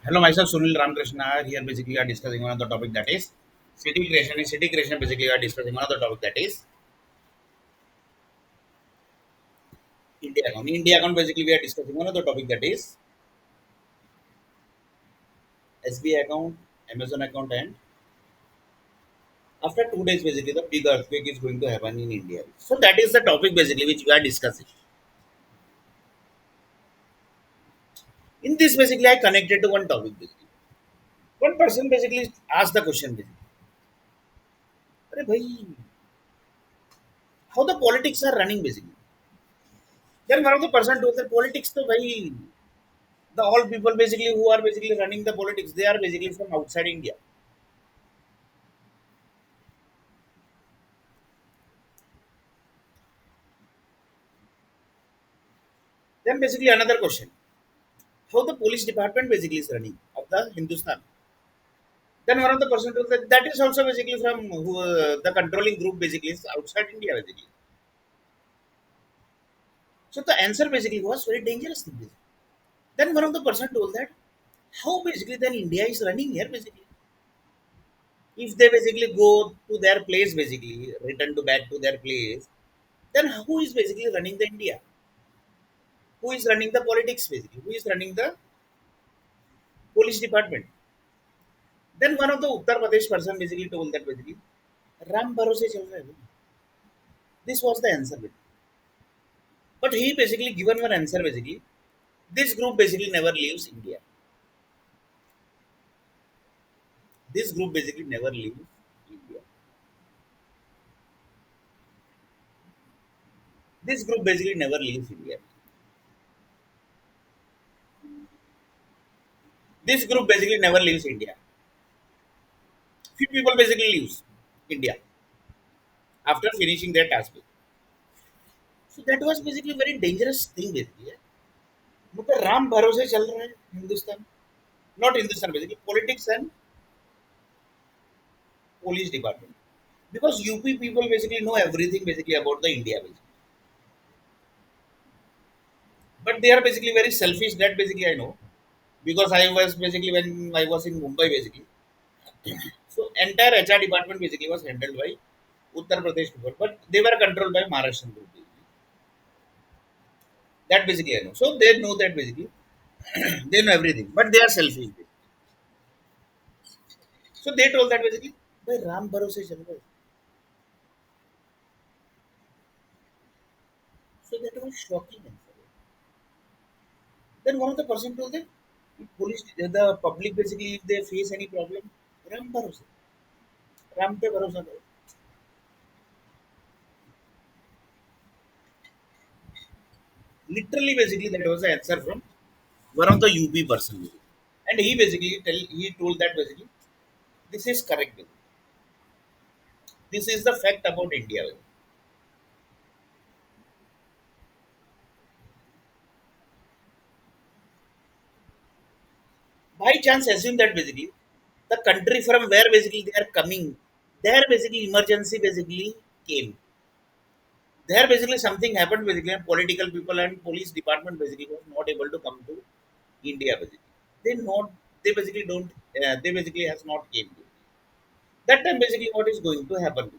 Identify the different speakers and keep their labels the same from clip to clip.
Speaker 1: Hello, myself Sunil Ramakrishna. Here basically we are discussing one of the topic that is city creation. In city creation, basically we are discussing one of the topic that is India account. In India account, basically we are discussing one of the topic that is SBI account, Amazon account, and after 2 days, basically the big earthquake is going to happen in India. So that is the topic basically which we are discussing. In this, basically I connected to one topic. Basically, one person basically asked the question basically, "Arey bhai, how the politics are running basically?" Then one of the person told that politics, to bhai, the all people basically who are basically running the politics, they are basically from outside India. Then basically another question: how the police department basically is running of the Hindustan? Then one of the person told that that is also basically from who, the controlling group basically is outside India basically. So the answer basically was very dangerous thing. Basically. Then one of the person told that how basically then India is running here basically. If they basically go to their place basically, return to back to their place, then who is basically running the India? Who is running the politics basically? Who is running the police department? Then one of the Uttar Pradesh person basically told that basically Ram Bharose chal raha hai. This was the answer. But he basically given one answer basically. This group basically never leaves India. This group basically never leaves India. This group basically never leaves India. This group basically never leaves India. Few people basically leaves India after finishing their task. So that was basically very dangerous thing basically. मतलब राम भरोसे चल रहा है Hindustan, not Hindustan basically politics and police department, because UP people basically know everything basically about the India basically. But they are basically very selfish. That basically I know, because I was basically when I was in Mumbai basically. So entire HR department basically was handled by Uttar Pradesh people, but they were controlled by Maharashtrian group. Basically. That basically I know. So they know that basically they know everything, but they are selfish. So they told that basically, "Bhai, Ram Bharose chal raha hai." So that was shocking answer. Then one of the person told that if police, the public basically if they face any problem, Ram Bharose, Ram pe bharosa karo. Literally basically that was the answer from one of the UP person. And he basically he told that basically this is correct. This is the fact about India. By chance assume that basically the country from where basically they are coming, there basically emergency basically came. There basically something happened basically and political people and police department basically was not able to come to India basically. They basically don't they basically has not came to. That time basically what is going to happen?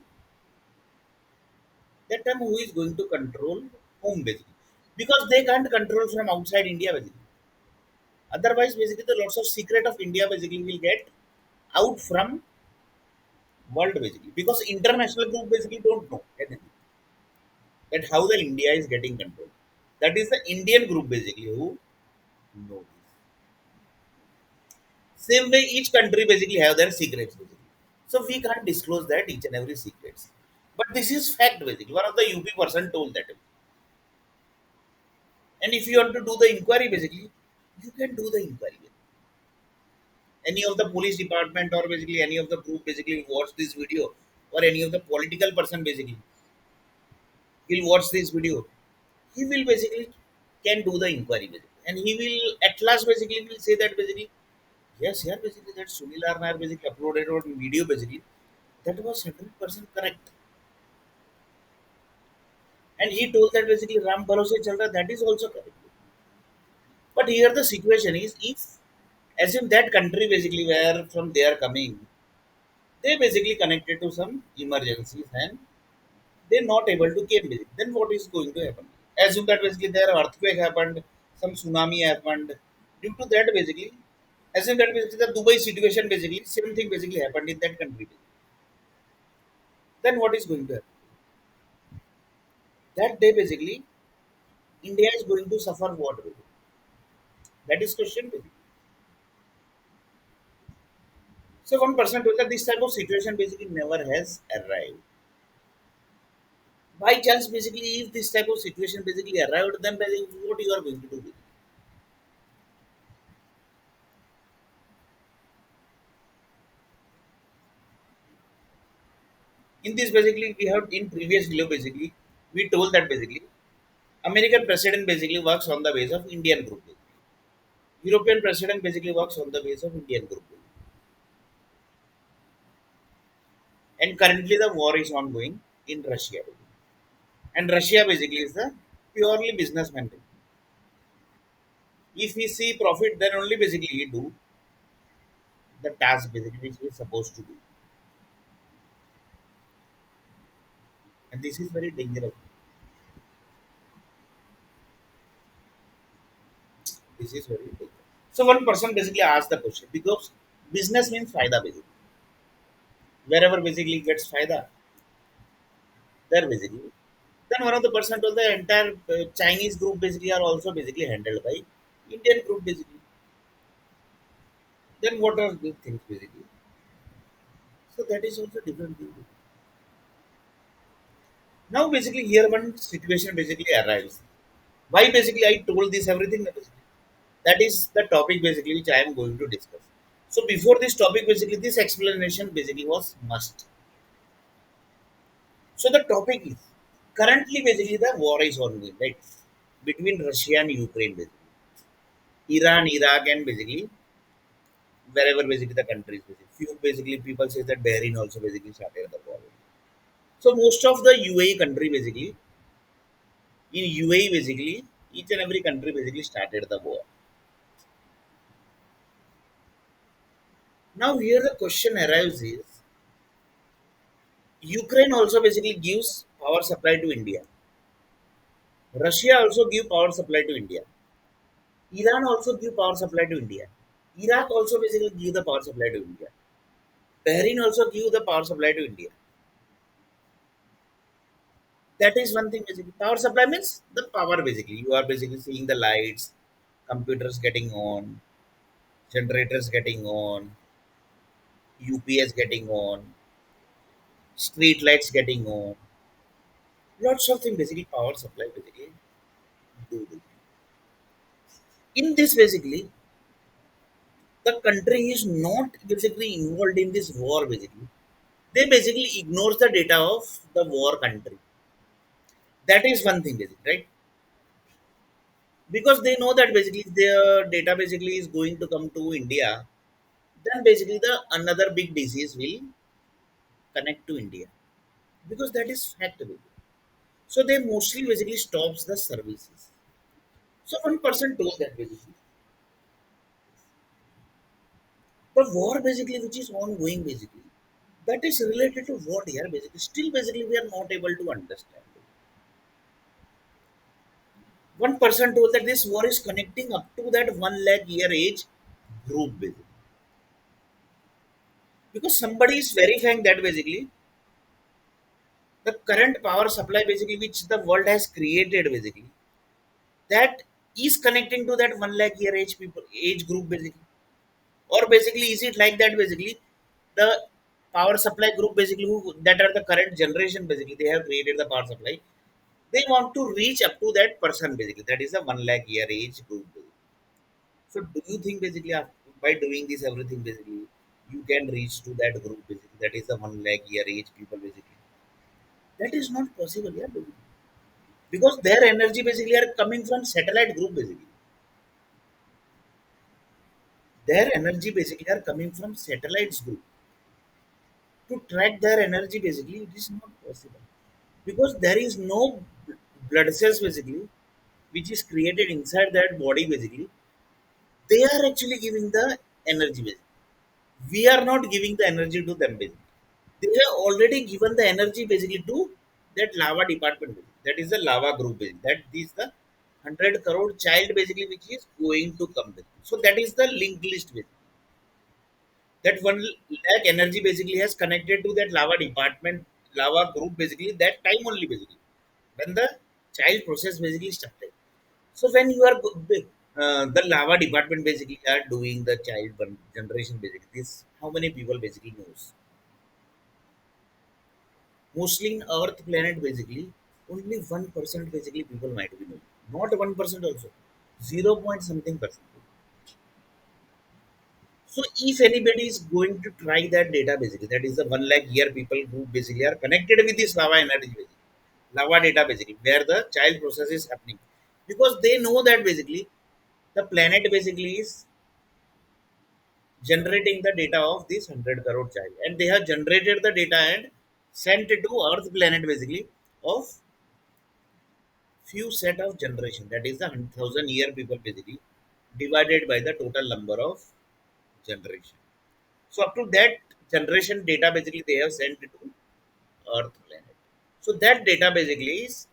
Speaker 1: That time who is going to control whom basically? Because they can't control from outside India basically. Otherwise basically the lots of secret of India basically will get out from world basically, because international group basically don't know anything that how the India is getting control. That is the Indian group basically who know this. Same way each country basically have their secrets basically. So we can't disclose that each and every secrets. But this is fact basically. One of the UP person told that. And if you want to do the inquiry basically, you can do the inquiry. Any of the police department or basically any of the group basically watch this video, or any of the political person basically will watch this video, he will basically can do the inquiry basically. And he will at last basically will say that basically, yes, yeah, basically that Sunil Arnar basically uploaded on video basically, that was 100% correct. And he told that basically Ram Bharose chal raha, that is also correct. But here the situation is, if Assume that country basically where from they are coming, they basically connected to some emergencies and they're not able to came with it. Then what is going to happen? Assume that basically there earthquake happened, some tsunami happened. Due to that basically, assume that basically the Dubai situation basically same thing basically happened in that country. Then what is going to happen? That day basically India is going to suffer what? Basically? That is question basically. So one person told that this type of situation basically never has arrived. By chance basically if this type of situation basically arrived, then basically what you are going to do with it? In this basically we have in previous video basically we told that basically American president basically works on the base of Indian group. European president basically works on the base of Indian group. And currently the war is ongoing in Russia. And Russia basically is the purely businessman. If he see profit, then only basically he do the task basically which he is supposed to do. And this is very dangerous. This is very dangerous. So one person basically asked the question because business means faida basically. Wherever basically gets faida, there basically. Then one of the person told the entire Chinese group basically are also basically handled by Indian group basically. Then what are these things basically? So that is also different thing. Now basically here one situation basically arrives. Why basically I told this everything? That is the topic basically which I am going to discuss. So before this topic basically this explanation basically was must. So the topic is currently basically the war is ongoing, right? Between Russia and Ukraine basically. Iran, Iraq and basically wherever basically the countries basically. Few basically people say that Bahrain also basically started the war. So most of the UAE country basically in UAE basically each and every country basically started the war. Now here the question arises is Ukraine also basically gives power supply to India. Russia also give power supply to India. Iran also give power supply to India. Iraq also basically give the power supply to India. Bahrain also give the power supply to India. That is one thing basically. Power supply means the power basically. You are basically seeing the lights, computers getting on, generators getting on, UPS getting on, street lights getting on. Lots of things basically power supply basically do. In this basically the country is not basically involved in this war basically. They basically ignores the data of the war country. That is one thing basically, right? Because they know that basically their data basically is going to come to India, then basically the another big disease will connect to India. Because that is fact basically. So they mostly basically stops the services. So one person told that basically the war basically which is ongoing basically that is related to what here basically still basically we are not able to understand. One person told that this war is connecting up to that 1 lakh year age group basically. Because somebody is verifying that basically the current power supply basically which the world has created basically that is connecting to that 1 lakh year age people age group basically. Or basically is it like that basically the power supply group basically who that are the current generation basically they have created the power supply. They want to reach up to that person basically. That is a 1 lakh year age group. Basically. So do you think basically by doing this everything basically you can reach to that group basically that is the 1 lakh year age people basically. That is not possible, yeah, basically. Because their energy basically are coming from satellite group basically. Their energy basically are coming from satellites group. To track their energy basically it is not possible. Because there is no blood cells basically which is created inside that body basically. They are actually giving the energy basically. We are not giving the energy to them basically. They have already given the energy basically to that lava department basically. That is the lava group basically. That is the 100 crore child basically which is going to come basically. So that is the linked list basically. That 1 lakh energy basically has connected to that lava department, lava group basically that time only basically when the child process basically started. So when you are the lava department basically are doing the child generation basically, this how many people basically knows? Mostly in earth planet basically only 1% basically people might be knowing, not 1% also, 0 point something percent. So if anybody is going to try that data basically, that is the 1 lakh year people who basically are connected with this lava energy basically, lava data basically, where the child process is happening. Because they know that basically the planet basically is generating the data of this 100 crore child. And they have generated the data and sent it to Earth planet basically of few set of generation. That is the 1,000 year people basically divided by the total number of generation. So up to that generation data basically they have sent it to Earth planet. So that data basically is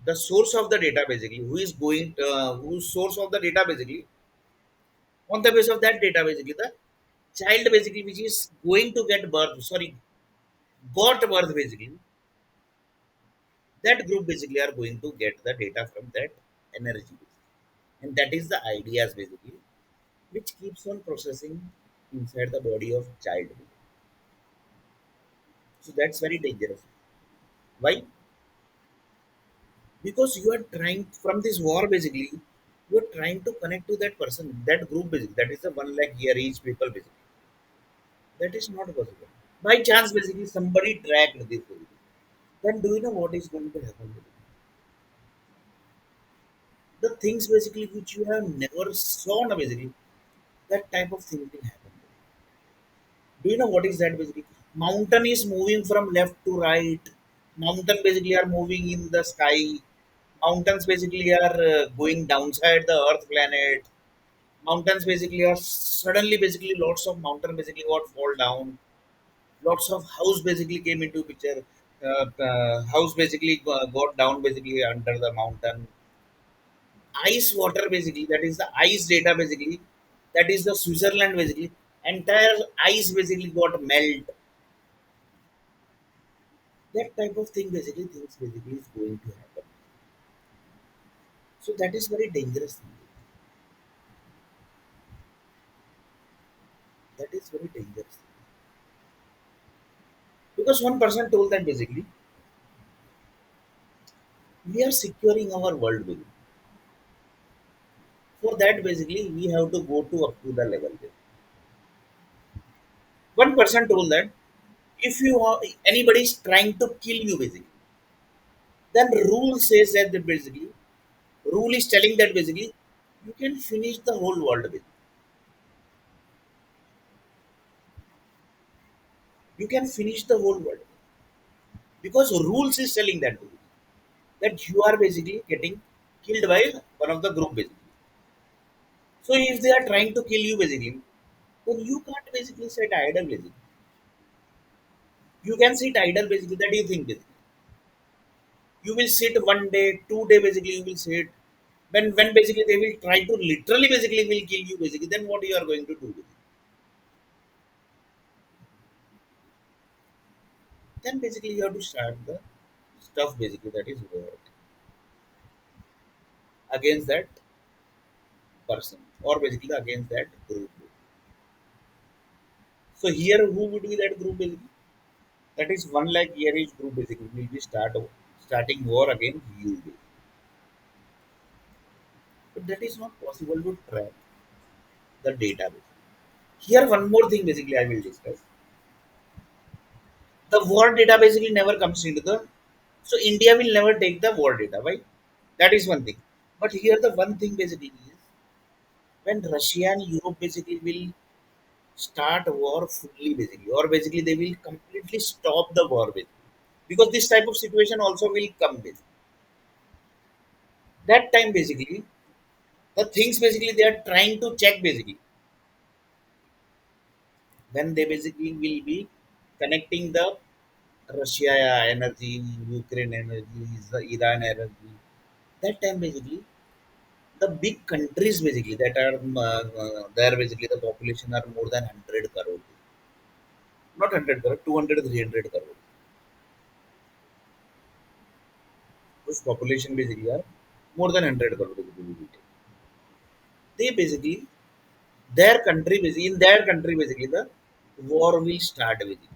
Speaker 1: the source of the data basically. Who is going whose source of the data basically, on the base of that data basically the child basically which is going to get birth, sorry, got birth basically, that group basically are going to get the data from that energy basically. And that is the ideas basically which keeps on processing inside the body of child. So that's very dangerous. Why? Because you are trying from this war basically, you are trying to connect to that person, that group basically, that is the 1 lakh year age people basically. That is not possible. By chance basically somebody dragged this basically. Then do you know what is going to happen? The things basically which you have never saw basically, that type of thing will happen. Do you know what is that basically? Mountain is moving from left to right. Mountain basically are moving in the sky. Mountains basically are going downside the earth planet. Mountains basically are suddenly basically lots of mountain basically got fall down. Lots of house basically came into picture. House basically got down basically under the mountain. Ice water basically, that is the ice data basically, that is the Switzerland basically, entire ice basically got melt. That type of thing basically, things basically is going to happen. So that is very dangerous thing. That is very dangerous, because one person told that basically we are securing our world basically. For that basically we have to go to up to the level basically. One person told that if you are anybody is trying to kill you basically, then rule says that basically rule is telling that basically you can finish the whole world with. You can finish the whole world because rules is telling that you are basically getting killed by one of the group basically. So if they are trying to kill you basically, then you can't basically sit idle basically. You can sit idle basically. That you think basically. You will sit 1 day, 2 day basically. You will sit. When basically they will try to literally basically will kill you basically. Then what you are going to do? Basically? Then basically you have to start the stuff basically that is war against that person or basically against that group. So here who would be that group basically? That is 1 lakh year age group basically will be starting war against you. But that is not possible to track the database. Here one more thing basically I will discuss. The war data basically never comes into the, so India will never take the war data, right? That is one thing. But here the one thing basically is when Russia and Europe basically will start war fully basically, or basically they will completely stop the war with, because this type of situation also will come with that time basically, the things basically they are trying to check basically. when they basically will be connecting the Russia energy, Ukraine energy, Iran energy. That time basically the big countries basically that are there basically the population are more than 100 crore, not 100 crore, 200, 300 crore. Those population basically are more than 100 crore basically. They basically their country basically in their country basically the war will start basically.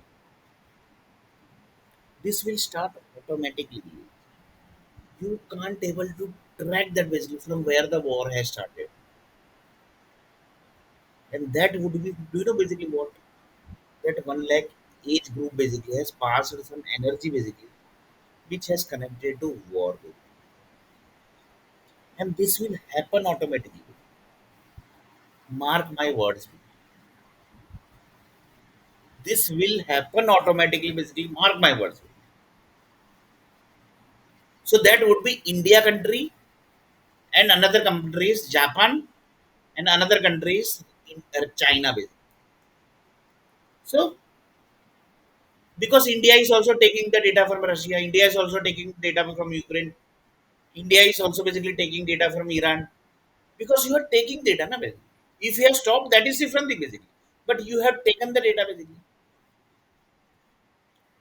Speaker 1: This will start automatically. You can't able to track that basically from where the war has started, and that would be, do you know basically what, that 1 lakh age group basically has passed some energy basically which has connected to war basically. And this will happen automatically. Mark my words. This will happen automatically basically. Mark my words. So that would be India country, and another country is Japan, and another country is in China basically. So because India is also taking the data from Russia, India is also taking data from Ukraine, India is also basically taking data from Iran, because you are taking data na basically. If you have stopped, that is different thing basically. But you have taken the data basically.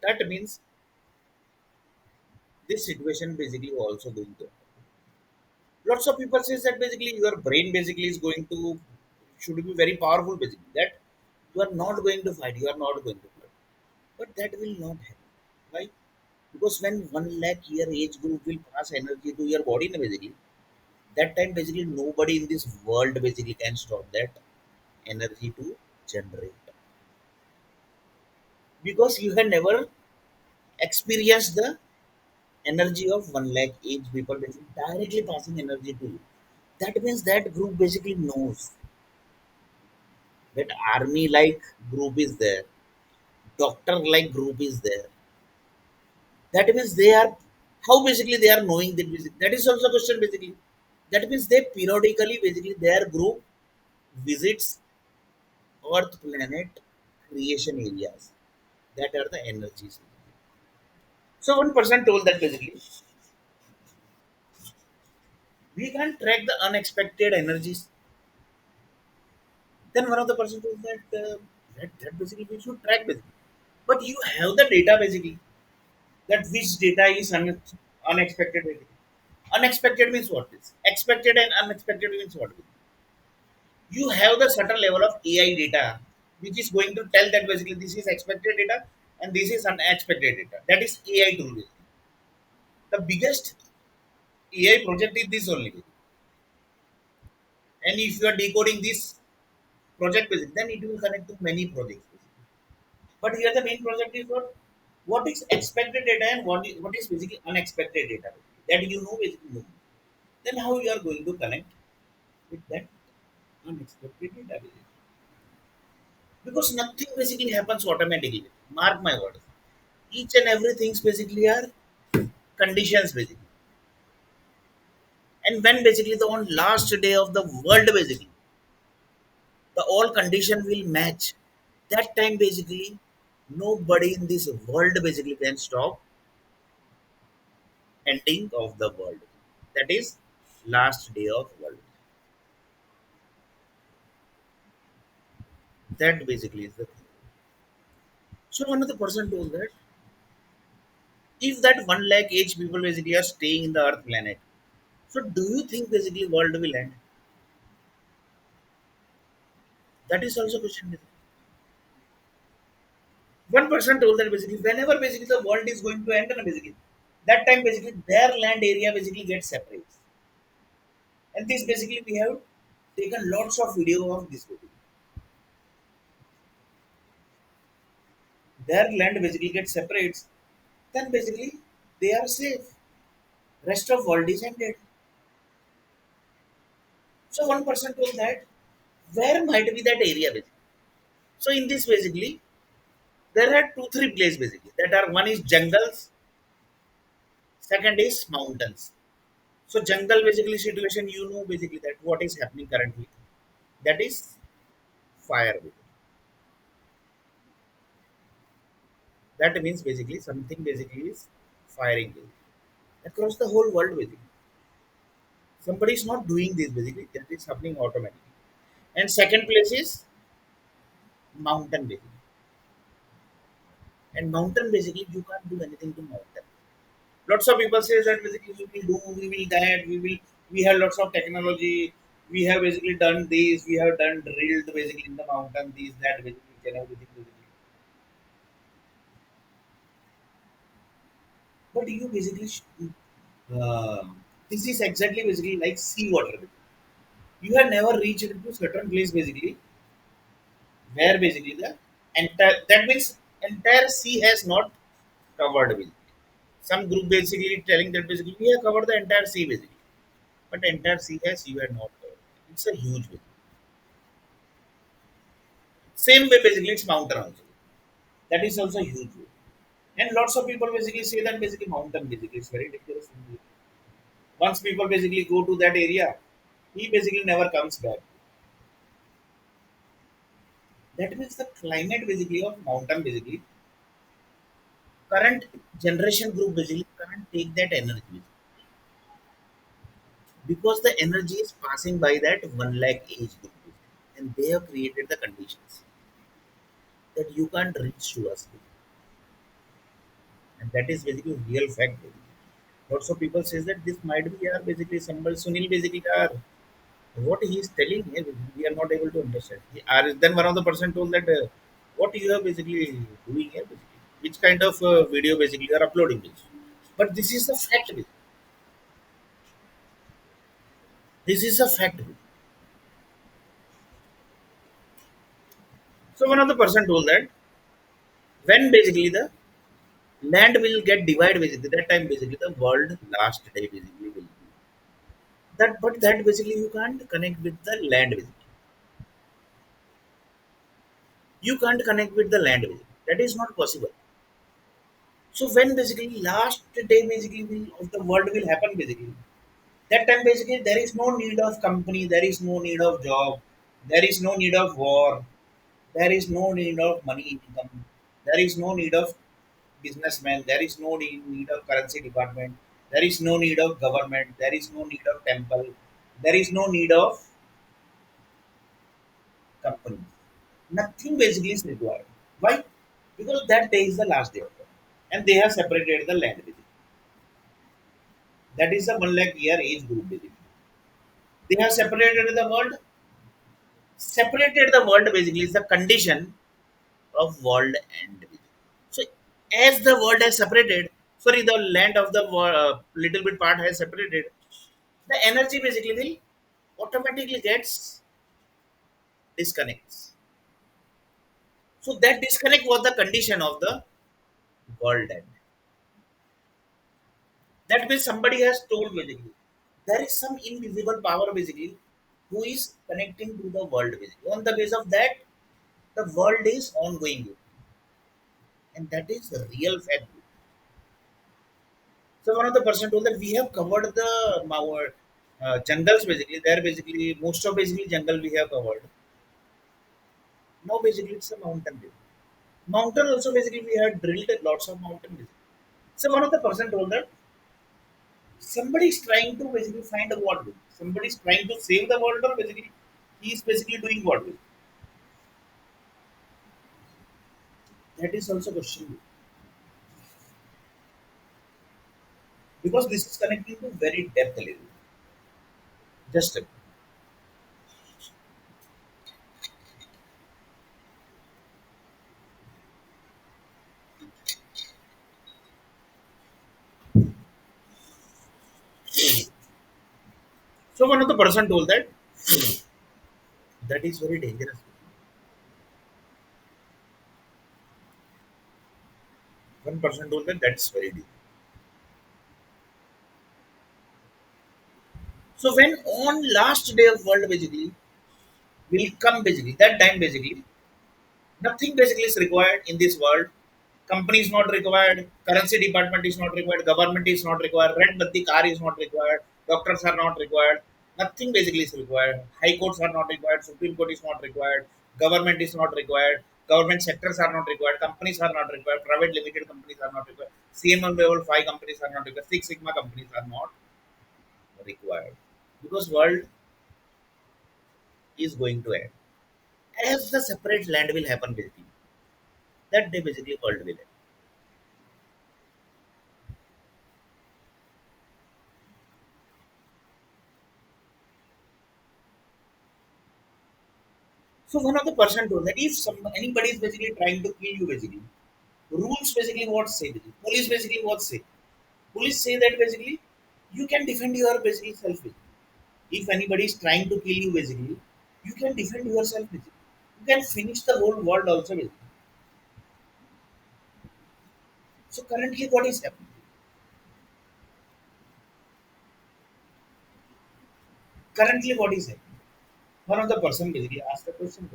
Speaker 1: That means this situation basically also going to. Lots of people says that basically your brain basically is going to should be very powerful basically, that you are not going to fight, you are not going to fight. But that will not happen. Why? Because when 1 lakh year age group will pass energy to your body na basically, that time basically nobody in this world basically can stop that energy to generate, because you have never experienced the energy of 1 lakh age people basically directly passing energy to you. That means that group basically knows that army like group is there, doctor like group is there. That means they are, how basically they are knowing that that is also a question basically. That means they periodically basically their group visits Earth planet creation areas that are the energies. So one person told that basically we can track the unexpected energies. Then one of the person told that that basically we should track basically. But you have the data basically, that which data is unexpected basically. Unexpected means what is? Expected and unexpected means what? You have the certain level of AI data which is going to tell that basically this is expected data and this is unexpected data. That is AI tool. The biggest AI project is this only. And if you are decoding this project basically, then it will connect to many projects. Basically. But here the main project is what is expected data and what is basically unexpected data. That you know basically know. Then how you are going to connect with that unexpected data basically. Because nothing basically happens automatically. Mark my words. Each and everything basically are conditions basically. And when basically the one last day of the world basically, the all condition will match. That time basically nobody in this world basically can stop ending of the world. That is last day of world. That basically is the thing. So one of the person told that if that 1 lakh age people basically are staying in the earth planet, so do you think basically world will end? That is also question. One person told that basically whenever basically the world is going to end, basically that time basically their land area basically gets separated. And this basically we have taken lots of video of this basically. Their land basically gets separates, then basically they are safe. Rest of world is ended. So one person told that where might be that area basically. So in this basically there are two three places basically that are, one is jungles, second is mountains. So jungle basically situation, you know basically that what is happening currently. That is fire basically. That means basically something basically is firing across the whole world basically. Somebody is not doing this basically. That is happening automatically. And second place is mountain basically. And mountain basically you can't do anything to mountain. Lots of people say that basically we will that, we have lots of technology, we have basically done this, we have done drilled basically in the mountain, this, that, basically, can everything basically. But you basically, uh, this is exactly basically like sea water. You have never reached into certain place basically where basically the entire, that means entire sea has not covered with. Some group basically telling that basically we have covered the entire sea basically. But entire sea has you have not covered. It's a huge way. Same way basically it's mountain also. That is also huge way. And lots of people basically say that basically mountain basically is very dangerous. Once people basically go to that area, he basically never comes back. That means the climate basically of mountain basically current generation group basically can't take that energy because the energy is passing by that 1 lakh age group and they have created the conditions that you can't reach to us, and that is basically real fact. Lots of people says that this might be basically somebody Sunil basically what he is telling here we are not able to understand. Then one of the person told that what you are basically doing here basically, which kind of video basically you are uploading this. But this is a fact. This is a fact. So one of the person told that when basically the land will get divided basically that time basically the world last day basically will be that, but that basically you can't connect with the land basically. You can't connect with the land basically. That is not possible. So when basically last day basically of the world will happen basically, that time basically there is no need of company, there is no need of job, there is no need of war, there is no need of money income, there is no need of businessmen, there is no need of currency department, there is no need of government, there is no need of temple, there is no need of company. Nothing basically is required. Why? Because that day is the last day of it. And they have separated the land basically. That is the 1 lakh year age group basically. They have separated the world basically is the condition of world end. So as the world has separated, sorry, the land of the little bit part has separated, the energy basically will automatically gets disconnects. So that disconnect was the condition of the world end. That means somebody has told basically there is some invisible power basically who is connecting to the world basically. On the base of that, the world is ongoing, and that is the real fact. So one of the person told that we have covered the our jungles basically. There basically most of basically jungle we have covered. Now basically it's a mountain. Basically. Mountain also basically we had drilled lots of mountain. Basically. So one of the person told that somebody is trying to basically find a what. Somebody is trying to save the world, or basically he is basically doing what. That is also question because this is connecting to very depth level. Just a, so one of the person told that that is very dangerous. One person told that that's very dangerous. So when on last day of world basically will come basically that time basically nothing basically is required in this world. Company is not required, currency department is not required, government is not required, red batti car is not required, doctors are not required, nothing basically is required. High courts are not required, Supreme Court is not required, government is not required, Government sectors are not required. Companies are not required. Private limited companies are not required. CMM level 5 companies are not required. Six Sigma companies are not required because world is going to end. As the separate land will happen basically, that day basically world will end. So one of the person told that if some anybody is basically trying to kill you basically, rules basically what say basically, police basically what say. Police say that basically you can defend your basically self. Basically. If anybody is trying to kill you basically, you can defend yourself basically. You can finish the whole world also basically. So currently what is happening? Currently what is happening? One of the person basically asked the question.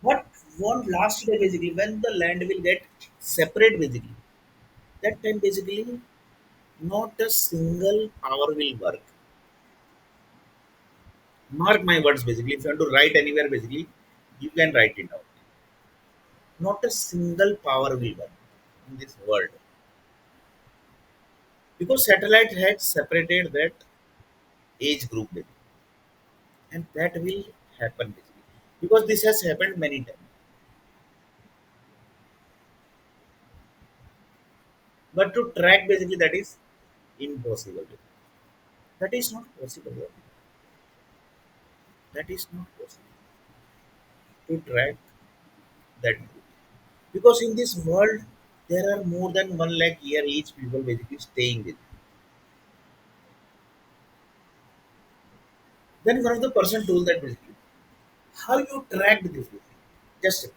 Speaker 1: What one last day basically when the land will get separate basically. That time basically not a single power will work. Mark my words basically. If you want to write anywhere basically, you can write it down. Not a single power will work in this world because satellite had separated that age group basically, and that will happen basically because this has happened many times. But to track basically that is impossible. That is not possible. That is not possible to track that group. Because in this world there are more than 1 lakh year each people basically staying with. Then one of the person told that basically how you tracked this basically. Just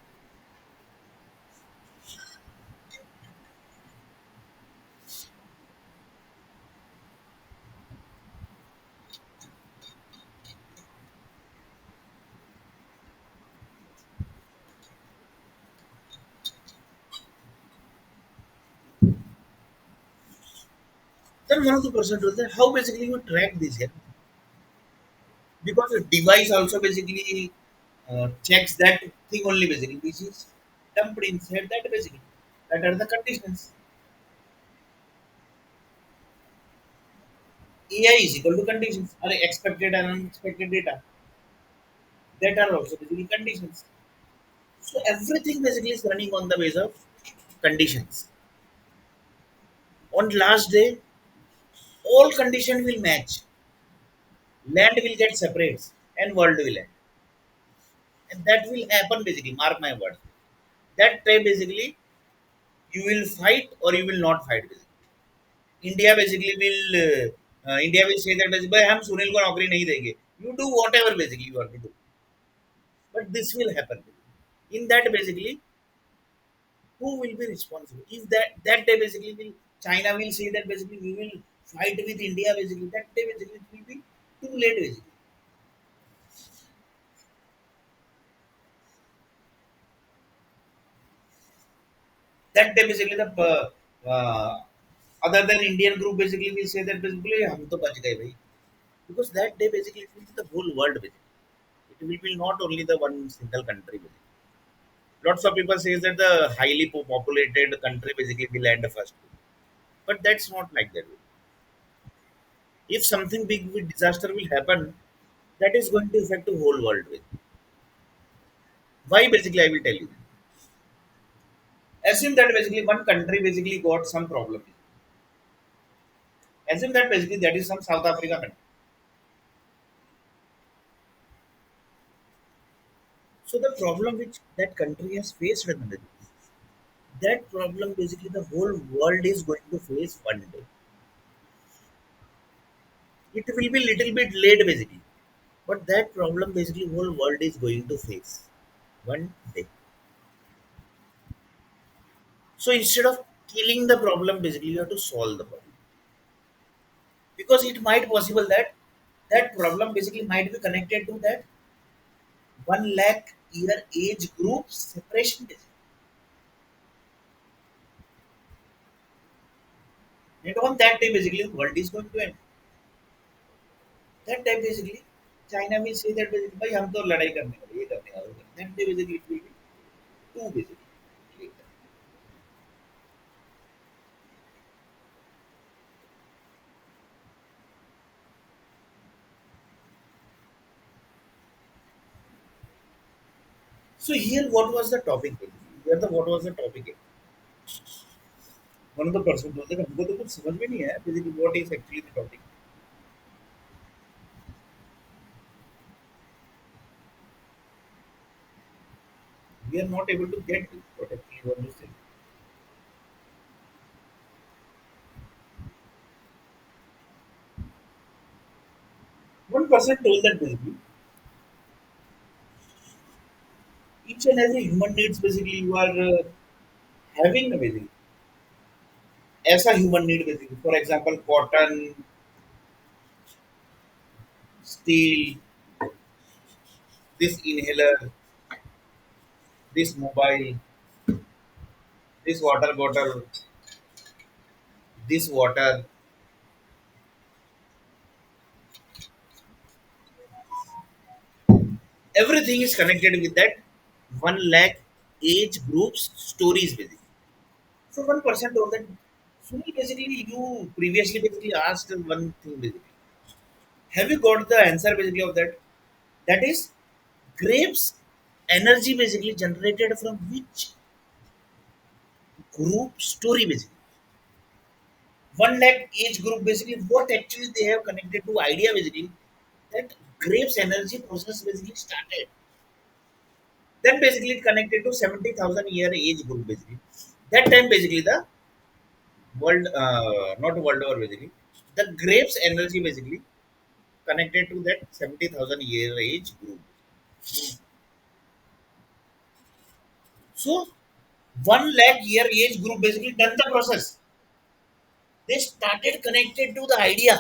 Speaker 1: then one of the person told that how basically you track this here because the device also basically checks that thing only basically which is dumped inside that basically that are the conditions. AI is equal to conditions or expected and unexpected data that are also basically conditions. So everything basically is running on the base of conditions. On last day, all condition will match. Land will get separate and world will end. And that will happen basically. Mark my word. That time basically you will fight or you will not fight. Basically. India basically will India will say that basically हम सुनील को नौकरी नहीं देंगे. You do whatever basically you want to do. But this will happen. In that basically who will be responsible? If that day basically will China will say that basically we will fight with India basically that day basically it will be too late basically. That day basically the other than Indian group basically will say that basically हम तो बच गए भाई because that day basically it will be the whole world basically. It will be not only the one single country basically. Lots of people say that the highly populated country basically will end first, but that's not like that. If something big with disaster will happen, that is going to affect the whole world. With why basically I will tell you. Assume that basically one country basically got some problem. Assume that basically that is some South Africa country. So the problem which that country has faced with that problem basically the whole world is going to face one day. It will be little bit late basically, but that problem basically whole world is going to face one day. So instead of killing the problem, basically you have to solve the problem because it might possible that that problem basically might be connected to that 1 lakh year age group separation disease. And on that day, basically, world is going to end. That time, basically. China will say that basically, भाई हम तो लड़ाई करने वाले ये करने वाले that day basically it will be two basically later. So here what was the topic basically? Here the what was the topic? One of the person बोलते हैं हमको तो कुछ समझ में नहीं आया basically what is actually the topic. We are not able to get what actually you want to say. 1% told that basically each and every human needs basically you are having a basically ऐसा human need basically for example cotton, steel, this inhaler, this mobile, this water bottle, this water, everything is connected with that 1 lakh age groups stories basically. So 1% told that. Sunil, basically, you previously basically asked one thing basically. Have you got the answer basically of that? That is grapes energy basically generated from which group story basically. 1 lakh age group basically what actually they have connected to idea basically that grapes energy process basically started. Then basically it connected to 70,000 year age group basically. That time basically the world not world over basically the grapes energy basically connected to that 70,000 year age group. So 1 lakh year age group basically done the process. They started connected to the idea,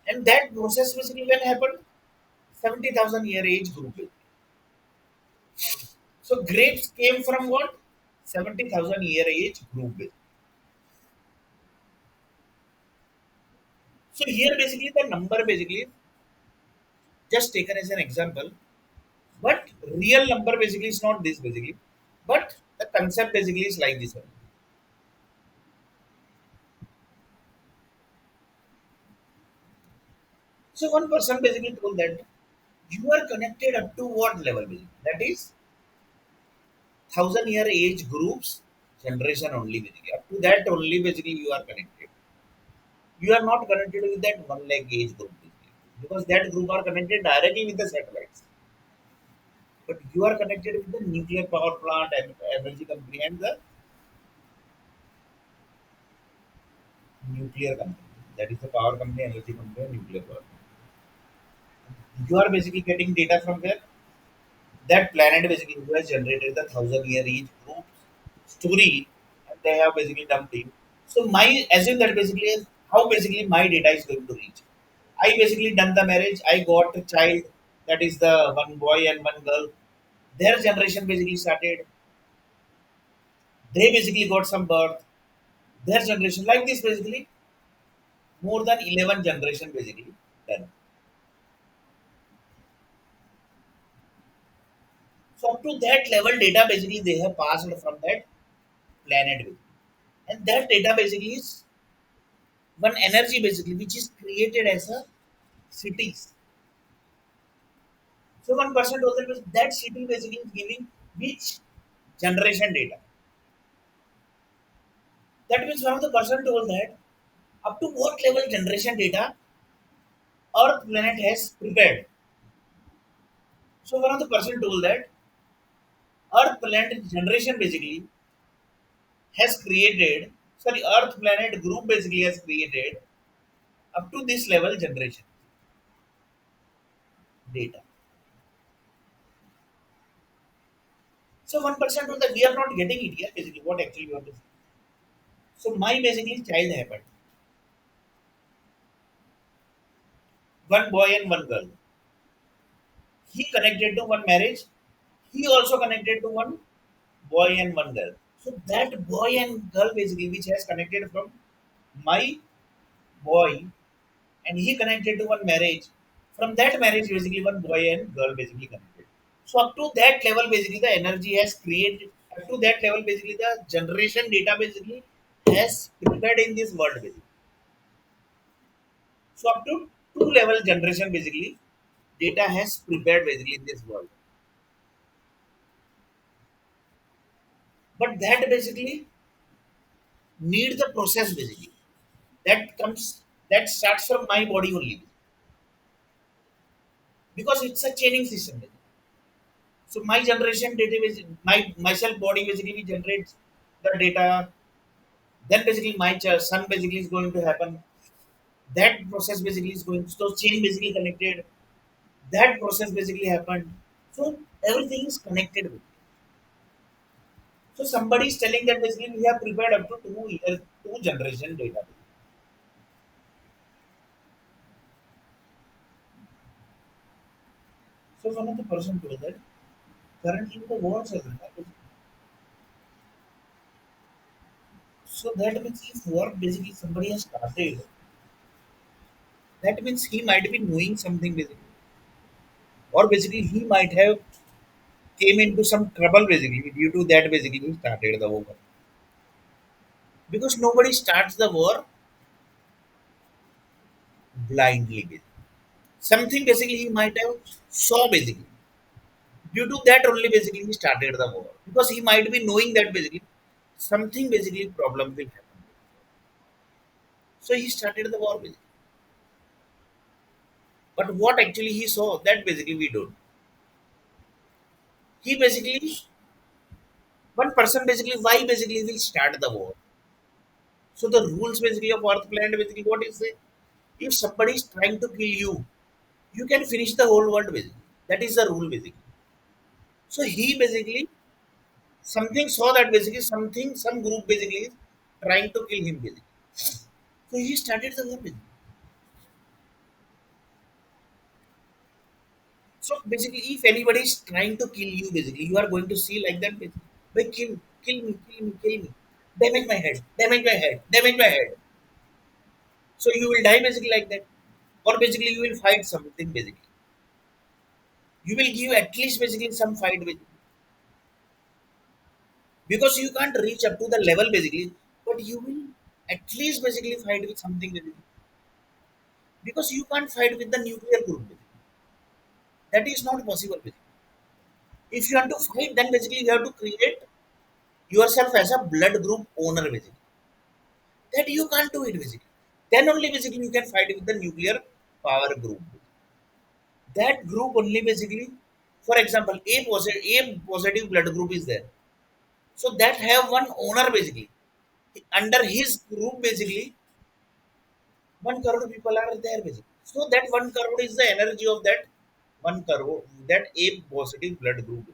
Speaker 1: and that process basically when happened 70,000 year age group. So grapes came from what 70,000 year age group. So here basically the number basically just taken as an example, but real number basically is not this basically, but the concept basically is like this one. So one person basically told that you are connected up to what level basically? That is 1,000 year age groups generation only basically. Up to that only basically you are connected. You are not connected with that 1 lakh age group basically. Because that group are connected directly with the satellites. But you are connected with the nuclear power plant and energy company and the nuclear company. That is the power company, energy company, and nuclear power. You are basically getting data from where that planet basically who has generated the 1,000 year age group story, and they have basically dumped it. So my assume that basically is how basically my data is going to reach. I basically done the marriage. I got a child that is the one boy and one girl. Their generation basically started. They basically got some birth. Their generation like this basically more than 11 generation basically done. So up to that level data basically they have passed from that planet, and that data basically is one energy basically which is created as a cities. So 1% of that city basically is giving which generation data. That means one of the person told that up to what level generation data Earth planet has prepared. So one of the person told that Earth planet generation basically has created, sorry, Earth planet group basically has created up to this level generation data. So 1% told that we are not getting it here basically what actually you want to say. So my basically child happened. One boy and one girl. He connected to one marriage. He also connected to one boy and one girl. So that boy and girl basically, which has connected from my boy, and he connected to one marriage. From that marriage, basically one boy and girl basically connected. So up to that level, basically the energy has created. Up to that level, basically the generation data basically has prepared in this world basically. So up to two level generation basically data has prepared basically in this world. But that basically need the process basically. That starts from my body only because it's a chaining system. Basically. So my generation data my myself body basically generates the data. Then basically my son basically is going to happen. That process basically is going so chain basically connected. That process basically happened. So everything is connected with. So somebody is telling that basically we have prepared up to 2 years, two generation data. So one of the person told that currently the wars are there. So that means if war basically somebody has started, that means he might be knowing something basically, or basically he might have came into some trouble basically due to that basically he started the war because nobody starts the war blindly. Basically. Something basically he might have saw basically due to that only basically he started the war because he might be knowing that basically something basically problem will happen. So he started the war basically. But what actually he saw that basically we don't. He basically one person basically why basically will start the war. So the rules basically of Earth planet basically what is it? If somebody is trying to kill you, you can finish the whole world basically. That is the rule basically. So he basically something saw that basically something some group basically is trying to kill him basically. So he started the war basically. So basically if anybody is trying to kill you basically, you are going to see like that basically. But kill me, kill me, kill me. Damage my head, damage my head, damage my head. So you will die basically like that. Or basically you will fight something basically. You will give at least basically some fight with because you can't reach up to the level basically, but you will at least basically fight with something basically. Because you can't fight with the nuclear group. Basically. That is not possible. Basically. If you want to fight, then basically you have to create yourself as a blood group owner basically. That you can't do it basically. Then only basically you can fight with the nuclear power group. That group only basically, for example, A positive blood group is there. So that have one owner basically. Under his group basically, 1 crore people are there basically. So that 1 crore is the energy of that 1 crore, that A positive blood group.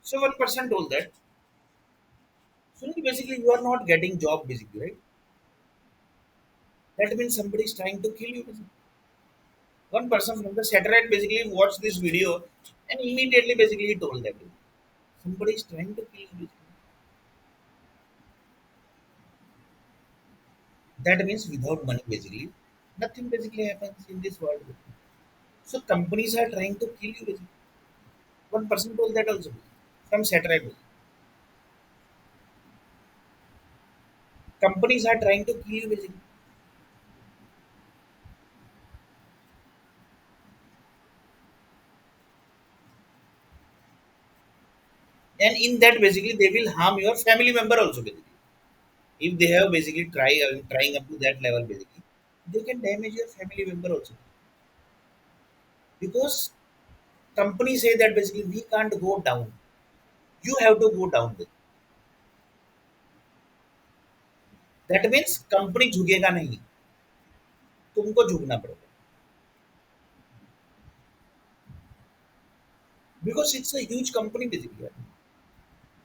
Speaker 1: So one person told that. So basically you are not getting job basically, right? That means somebody is trying to kill you. Basically. One person from the satellite basically watched this video and immediately basically he told that somebody is trying to kill you. Basically. That means without money basically, nothing basically happens in this world. So companies are trying to kill you basically. One person told that also from satellite. Companies are trying to kill you basically. And in that basically they will harm your family member also basically. If they have basically trying up to that level basically, they can damage your family member also. Because Company say that basically we can't go down. You have to go down with. That means company झुकेगा नहीं, तुमको झुकना पड़ेगा, because it's a huge company basically.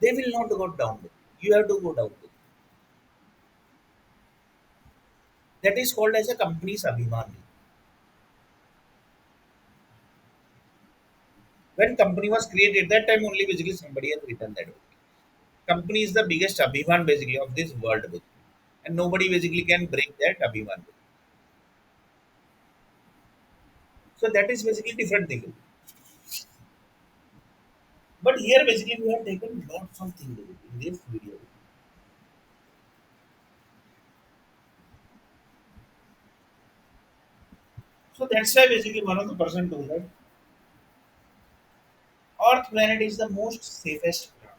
Speaker 1: They will not go down with. You have to go down with. That is called as a company's abhiman. When company was created, that time only basically somebody has written that. Company is the biggest abhiman basically of this world, basically. And nobody basically can break that abhiman. So that is basically different thing. But here basically we have taken lots of things in this video. So that's why basically one of the person told that Earth planet is the most safest planet.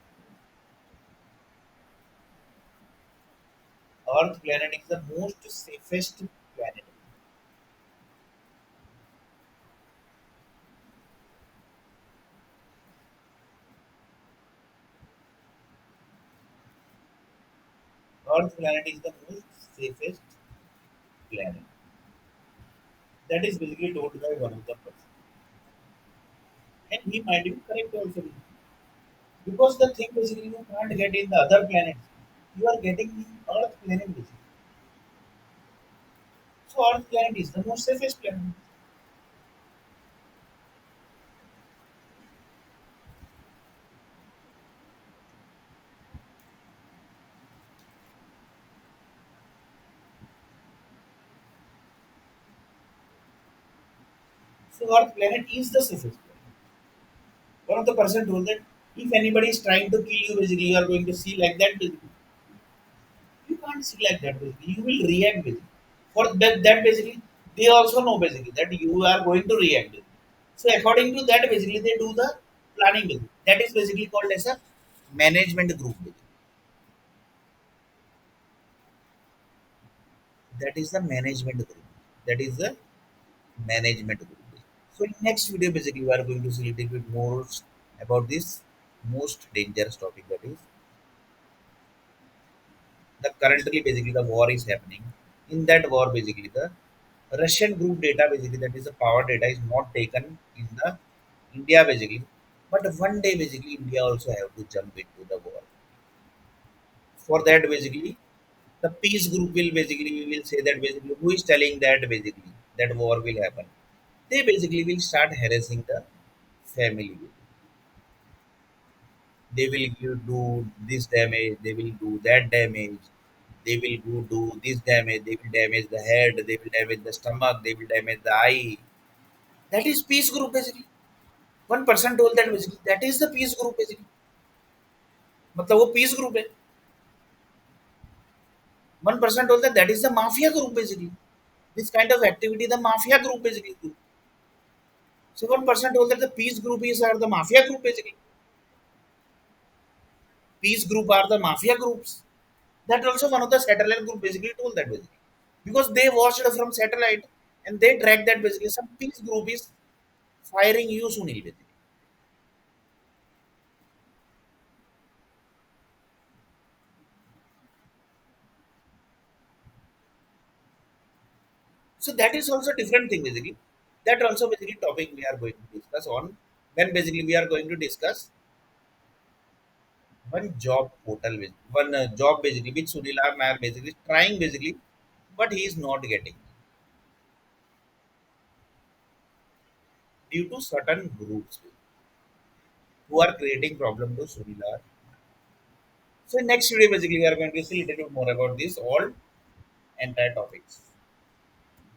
Speaker 1: Earth planet is the most safest planet. Earth planet is the most safest planet. That is basically told by one of the person. And he might be correct also. Because the thing basically you can't get in the other planets. You are getting in Earth planet basically. So Earth planet is the most safest planet. So Earth planet is the safest planet. One of the person told that if anybody is trying to kill you, basically you are going to see like that. Basically. You can't see like that. Basically. You will react with it. For that basically they also know basically that you are going to react with it. So according to that, basically they do the planning with it. That is basically called as a management group. Basically. That is the management group. That is the management group. So in next video, basically, we are going to see a little bit more about this most dangerous topic, that is the currently basically the war is happening. In that war, basically the Russian group data, basically that is the power data, is not taken in the India basically. But one day, basically, India also have to jump into the war. For that, basically, the peace group will basically we will say that basically who is telling that basically that war will happen. They basically will start harassing the family. They will do this damage, they will do that damage, they will do this damage, they will damage the head, they will damage the stomach, they will damage the eye. That is peace group basically. One person told that basically that is the peace group basically. मतलब वो peace group है. One person told that that is the mafia group basically. This kind of activity the mafia group basically do. So one person told that the peace group is are the mafia group basically. Peace group are the mafia groups. That also one of the satellite group basically told that basically. Because they watched from satellite and they track that basically some peace group is firing you Sunil basically. So that is also different thing basically. That also basically topic we are going to discuss on when basically we are going to discuss one job portal with one job basically which Sunil are basically trying basically, but he is not getting due to certain groups who are creating problem to Sunil. So in next video basically we are going to see a little bit more about this all entire topics.